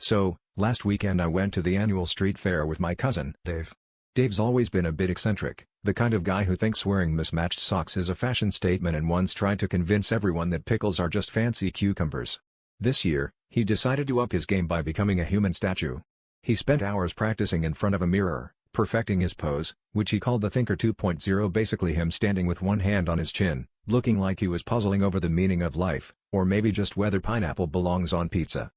So, last weekend I went to the annual street fair with my cousin, Dave. Dave's always been a bit eccentric, the kind of guy who thinks wearing mismatched socks is a fashion statement and once tried to convince everyone that pickles are just fancy cucumbers. This year, he decided to up his game by becoming a human statue. He spent hours practicing in front of a mirror, perfecting his pose, which he called the Thinker 2.0, basically him standing with one hand on his chin, looking like he was puzzling over the meaning of life, or maybe just whether pineapple belongs on pizza.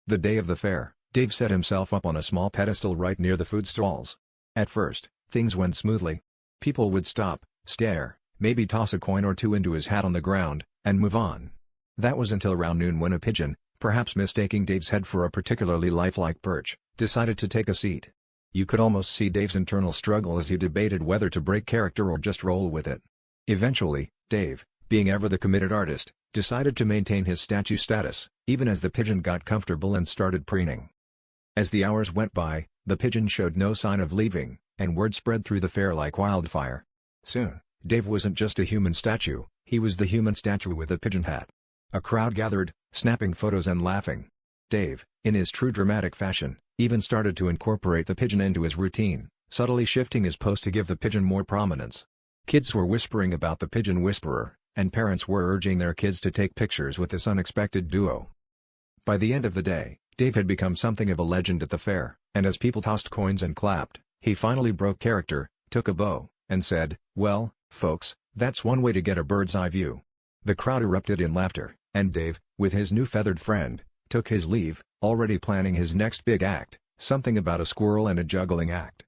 The day of the fair, Dave set himself up on a small pedestal right near the food stalls. At first, things went smoothly. People would stop, stare, maybe toss a coin or two into his hat on the ground, and move on. That was until around noon when a pigeon, perhaps mistaking Dave's head for a particularly lifelike perch, decided to take a seat. You could almost see Dave's internal struggle as he debated whether to break character or just roll with it. Eventually, Dave, being ever the committed artist, decided to maintain his statue status, even as the pigeon got comfortable and started preening. As the hours went by, the pigeon showed no sign of leaving, and word spread through the fair like wildfire. Soon, Dave wasn't just a human statue, he was the human statue with a pigeon hat. A crowd gathered, snapping photos and laughing. Dave, in his true dramatic fashion, even started to incorporate the pigeon into his routine, subtly shifting his pose to give the pigeon more prominence. Kids were whispering about the pigeon whisperer, and parents were urging their kids to take pictures with this unexpected duo. By the end of the day, Dave had become something of a legend at the fair, and as people tossed coins and clapped, he finally broke character, took a bow, and said, "Well, folks, that's one way to get a bird's eye view." The crowd erupted in laughter, and Dave, with his new feathered friend, took his leave, already planning his next big act, something about a squirrel and a juggling act.